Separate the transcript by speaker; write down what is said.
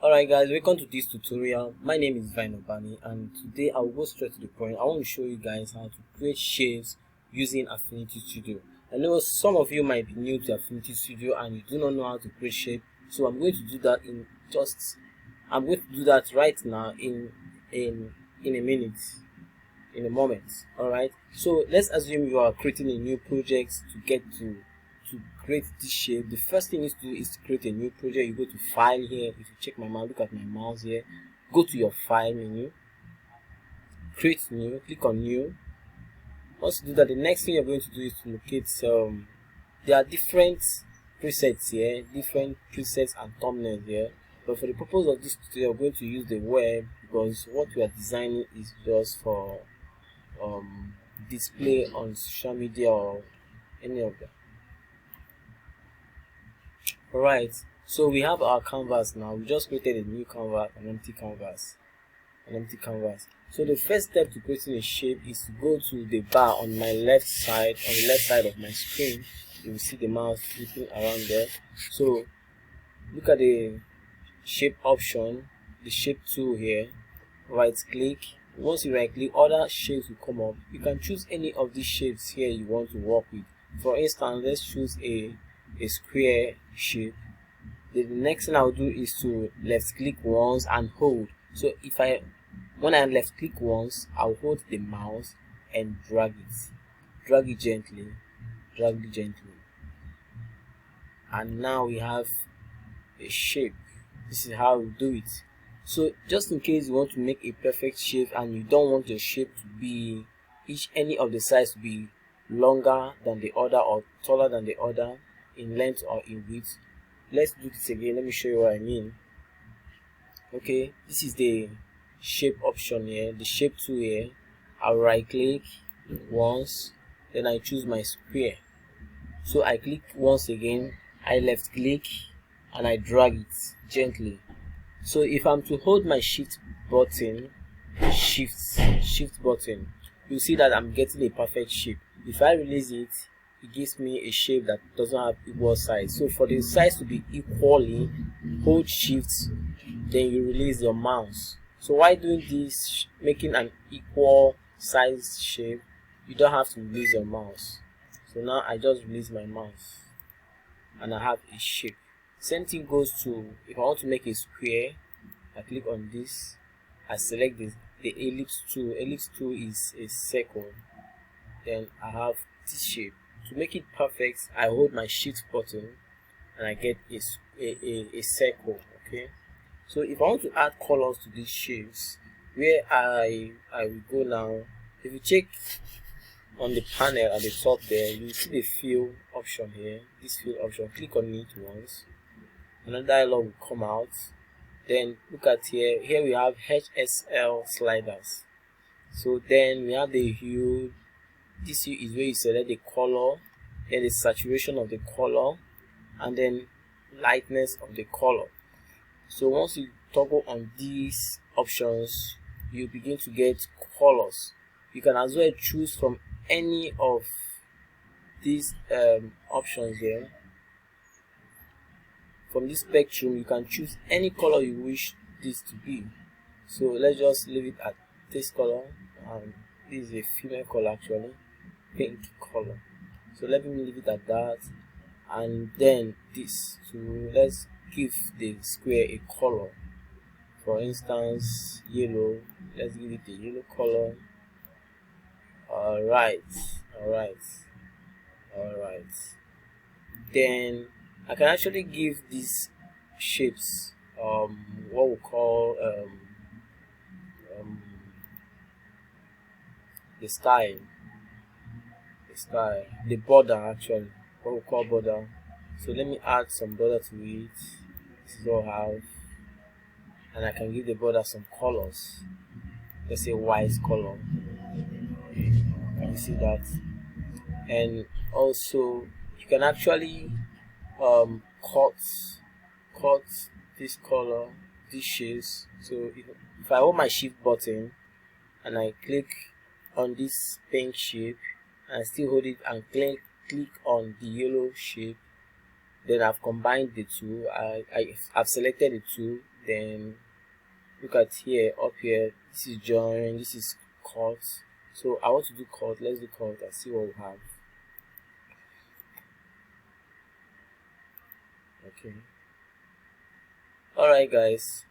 Speaker 1: Alright guys, welcome to this tutorial. My name is Vineubani and today I will go straight to the point. I want to show you guys how to create shapes using Affinity Studio. I know some of you might be new to Affinity Studio and you do not know how to create shape, so I'm going to do that right now in a minute, in a moment. Alright, so let's assume you are creating a new project to create this shape. The first thing is to create a new project. You go to file here. If you check my mouse, look at my mouse here, go to your file menu, create new, click on new. Once you do that, the next thing you're going to do is to locate there are different presets here, different presets and thumbnails here, but for the purpose of this tutorial, we're going to use the web because what we are designing is just for display on social media or any of them. Alright, so we have our canvas now. We just created a new canvas, an empty canvas. So the first step to creating a shape is to go to the bar on my left side, on the left side of my screen. You will see the mouse flipping around there. So look at the shape option, the shape tool here. Right click. Once you right click, other shapes will come up. You can choose any of these shapes here you want to work with. For instance, let's choose a square shape. The next thing I'll do is to left click once and hold. So when I left click once, I'll hold the mouse and drag it gently, and now we have a shape. This is how we do it. So just in case you want to make a perfect shape and you don't want your shape to be any of the sides to be longer than the other or taller than the other in length or in width, let's do this again. Let me show you what I mean. Okay, this is the shape option here, the shape tool here. I'll right click once, then I choose my square. So I click once again, I left click and I drag it gently. So if I'm to hold my shift button, you'll see that I'm getting a perfect shape. If I release it, it gives me a shape that doesn't have equal size. So for the size to be equally, hold shift, then you release your mouse. So while doing this, making an equal size shape, you don't have to release your mouse. So now I just release my mouse and I have a shape. Same thing goes to, if I want to make a square, I click on this, I select the ellipse tool. Ellipse tool is a circle, then I have this shape. To make it perfect, I hold my shift button and I get a circle. Okay, so if I want to add colors to these shapes, where I will go now, if you check on the panel at the top there, you will see the fill option here. This fill option, click on it once, another dialog will come out. Then look at here we have HSL sliders. So then we have the hue. This hue is where you select the color, then the saturation of the color, and then lightness of the color. So once you toggle on these options, you begin to get colors. You can as well choose from any of these options here. From this spectrum, you can choose any color you wish this to be. So let's just leave it at this color. This is a female color, actually, pink color. So let me leave it at that, and then this. So let's give the square a color. For instance, yellow. Let's give it a yellow color. Alright. Then I can actually give these shapes what we call the style, the border, actually, what we call border. So let me add some border to it. This is what I have, and I can give the border some colors. Let's say white color. Can you see that? And also you can actually cut this color, these shapes. So if I hold my shift button and I click on this pink shape and I still hold it and click on the yellow shape, then I've combined the two. I've selected the two, Then look at here, up here, this is join, this is cut. So I want to do cut. Let's do cut and see what we have. Okay, all right guys,